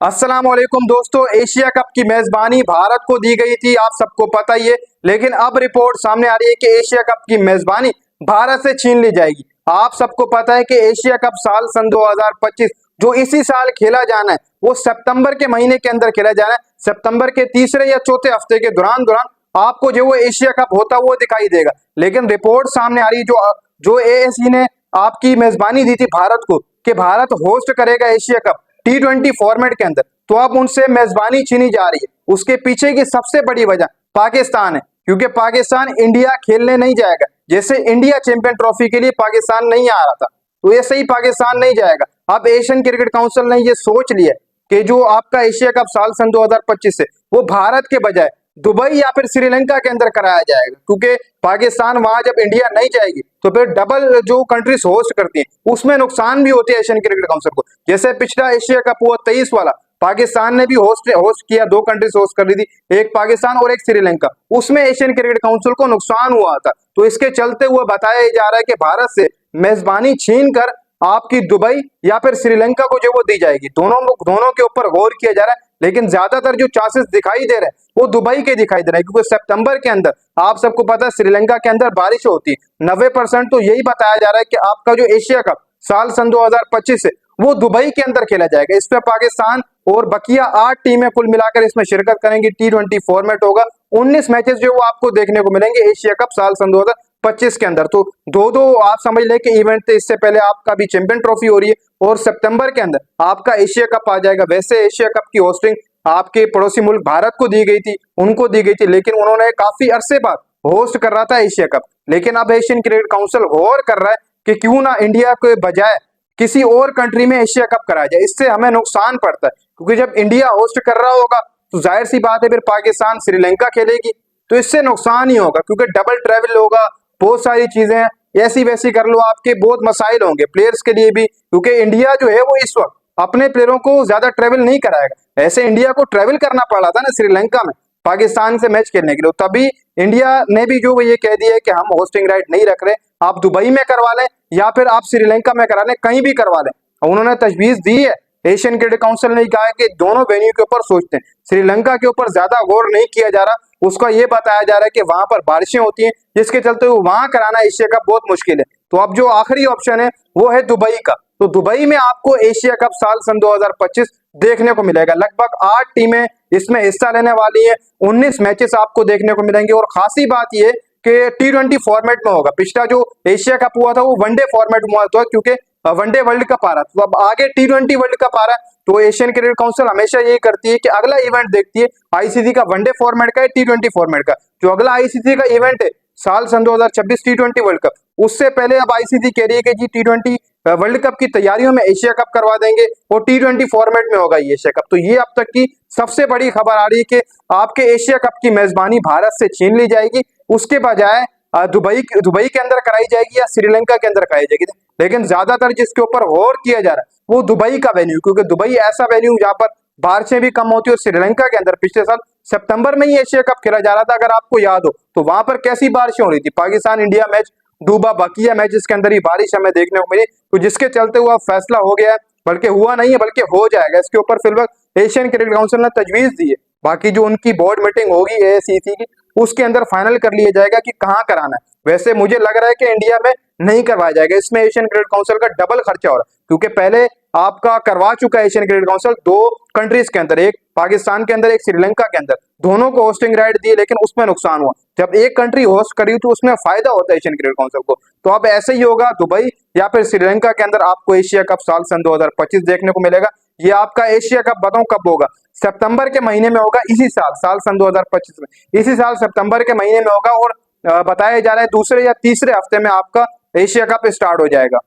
अस्सलाम वालेकुम दोस्तों, एशिया कप की मेजबानी भारत को दी गई थी, आप सबको पता ही है। लेकिन अब रिपोर्ट सामने आ रही है कि एशिया कप की मेजबानी भारत से छीन ली जाएगी। आप सबको पता है कि एशिया कप साल सन 2025 जो इसी साल खेला जाना है, वो सितंबर के महीने के अंदर खेला जाना है। सितंबर के तीसरे या चौथे हफ्ते के दौरान दौरान आपको जो वो एशिया कप होता वो दिखाई देगा। लेकिन रिपोर्ट सामने आ रही जो जो एएसी ने आपकी मेजबानी दी थी भारत को कि भारत होस्ट करेगा एशिया कप T20 फॉर्मेट के अंदर, तो अब उनसे मेजबानी छीनी जा रही है। उसके पीछे की सबसे बड़ी वजह पाकिस्तान है, क्योंकि पाकिस्तान इंडिया खेलने नहीं जाएगा। जैसे इंडिया चैंपियन ट्रॉफी के लिए पाकिस्तान नहीं आ रहा था, तो ऐसे ही पाकिस्तान नहीं जाएगा। अब एशियन क्रिकेट काउंसिल ने ये सोच लिया कि जो आपका एशिया कप साल सन 2025 से वो भारत के बजाय दुबई या फिर श्रीलंका के अंदर कराया जाएगा, क्योंकि पाकिस्तान वहां जब इंडिया नहीं जाएगी तो फिर डबल जो कंट्रीज होस्ट करती हैं उसमें नुकसान भी होते हैं एशियन क्रिकेट काउंसिल को। जैसे पिछला एशिया कप हुआ 23 वाला, पाकिस्तान ने भी होस्ट किया, दो कंट्रीज होस्ट कर रही थी, एक पाकिस्तान और एक श्रीलंका। उसमें एशियन क्रिकेट काउंसिल को नुकसान हुआ था, तो इसके चलते हुए बताया जा रहा है कि भारत से मेजबानी छीन कर आपकी दुबई या फिर श्रीलंका को जो वो दी जाएगी। दोनों के ऊपर गौर किया जा रहा है, लेकिन ज्यादातर जो चांसेस दिखाई दे रहे हैं वो दुबई के दिखाई दे रहे हैं, क्योंकि सितंबर के अंदर आप सबको पता है श्रीलंका के अंदर बारिश होती है। 90% तो यही बताया जा रहा है कि आपका जो एशिया कप साल सन 2025 से वो दुबई के अंदर खेला जाएगा। इसमें पाकिस्तान और बकिया 8 टीमें कुल मिलाकर इसमें शिरकत करेंगी। T20 फॉर्मेट होगा, 19 मैचेस जो वो आपको देखने को मिलेंगे एशिया कप साल सन 2025 के अंदर। तो दो दो आप समझ लें कि इवेंट थे। इससे पहले आपका भी चैंपियन ट्रॉफी हो रही है और सितंबर के अंदर आपका एशिया कप आ जाएगा। वैसे एशिया कप की होस्टिंग आपके पड़ोसी मुल्क भारत को दी गई थी, उनको दी गई थी, लेकिन उन्होंने काफी अरसे बाद होस्ट कर रहा था एशिया कप। लेकिन अब एशियन क्रिकेट काउंसिल गौर कर रहा है कि क्यों ना इंडिया के बजाय किसी और कंट्री में एशिया कप कराया जाए। इससे हमें नुकसान पड़ता है, क्योंकि जब इंडिया होस्ट कर रहा होगा तो जाहिर सी बात है फिर पाकिस्तान श्रीलंका खेलेगी, तो इससे नुकसान ही होगा, क्योंकि डबल ट्रेवल होगा, बहुत सारी चीजें ऐसी वैसी कर लो, आपके बहुत मसाइल होंगे प्लेयर्स के लिए भी, क्योंकि इंडिया जो है वो इस वक्त अपने प्लेयरों को ज्यादा ट्रेवल नहीं कराएगा। ऐसे इंडिया को ट्रेवल करना पड़ा था ना श्रीलंका में पाकिस्तान से मैच खेलने के लिए, तभी इंडिया ने भी जो वो ये कह दिया है कि हम होस्टिंग राइट नहीं रख रहे, आप दुबई में करवा लें या फिर आप श्रीलंका में करा लें, कहीं भी करवा लें। उन्होंने तजवीज दी है, एशियन क्रिकेट काउंसिल ने कहा है कि दोनों वेन्यू के ऊपर सोचते हैं। श्रीलंका के ऊपर ज्यादा गौर नहीं किया जा रहा, उसका ये बताया जा रहा है कि वहां पर बारिशें होती हैं, जिसके चलते वहां कराना एशिया कप बहुत मुश्किल है। तो अब जो आखिरी ऑप्शन है वो है दुबई का। तो दुबई में आपको एशिया कप साल सन 2025 देखने को मिलेगा। लगभग 8 टीमें इसमें हिस्सा लेने वाली है, 19 मैचेस आपको देखने को मिलेंगे। और खासी बात यह कि T20 फॉर्मेट में होगा। पिछला जो एशिया कप हुआ था वो वनडे फॉर्मेट में हुआ था, क्योंकि वनडे वर्ल्ड कप आ रहा था। तो अब आगे T20 वर्ल्ड कप आ रहा है, तो एशियन क्रिकेट काउंसिल हमेशा यही करती है कि अगला इवेंट देखती है आईसीसी का वनडे फॉर्मेट का है T20 फॉर्मेट का। जो अगला आईसीसी का इवेंट है साल सन 2026 T20 वर्ल्ड कप, उससे पहले अब आईसीसी कह रही है कि जी T20 वर्ल्ड कप की तैयारियों में एशिया कप करवा देंगे और T20 फॉर्मेट में होगा ये एशिया कप। तो ये अब तक की सबसे बड़ी खबर आ रही है कि आपके एशिया कप की मेजबानी भारत से छीन ली जाएगी, उसके बजाय दुबई के अंदर कराई जाएगी या श्रीलंका के अंदर कराई जाएगी। लेकिन ज्यादातर जिसके ऊपर गौर किया जा रहा है वो दुबई का वेन्यू, क्योंकि दुबई ऐसा वेन्यू जहां पर बारिशें भी कम होती है। और श्रीलंका के अंदर पिछले साल सितंबर में ही एशिया कप खेला जा रहा था, अगर आपको याद हो, तो वहां पर कैसी बारिशें हो रही थी, पाकिस्तान इंडिया मैच डूबा, बकिया मैचेस के अंदर ही बारिश हमें देखने को मिली। तो जिसके चलते हुआ फैसला हो गया है, बल्कि हुआ नहीं है बल्कि हो जाएगा। इसके ऊपर फिलहाल एशियन क्रिकेट काउंसिल ने तजवीज दी है, बाकी जो उनकी बोर्ड मीटिंग होगी एआईसीसी की, उसके अंदर फाइनल कर लिया जाएगा कि कहाँ कराना है। वैसे मुझे लग रहा है कि इंडिया में नहीं करवाया जाएगा, इसमें एशियन क्रिकेट काउंसिल का डबल खर्चा हो रहा है, क्योंकि पहले आपका करवा चुका है एशियन क्रिकेट काउंसिल दो कंट्रीज के अंदर, एक पाकिस्तान के अंदर एक श्रीलंका के अंदर, दोनों को होस्टिंग राइट दिए, लेकिन उसमें नुकसान हुआ। जब एक कंट्री होस्ट करी तो उसमें फायदा होता है एशियन क्रिकेट काउंसिल को। तो अब ऐसे ही होगा, दुबई या फिर श्रीलंका के अंदर आपको एशिया कप साल सन 2025 देखने को मिलेगा। ये आपका एशिया कप बताऊं कब होगा, सितंबर के महीने में होगा, इसी साल सन 2025 में, इसी साल सितंबर के महीने में होगा। और बताया जा रहा है दूसरे या तीसरे हफ्ते में आपका एशिया कप स्टार्ट हो जाएगा।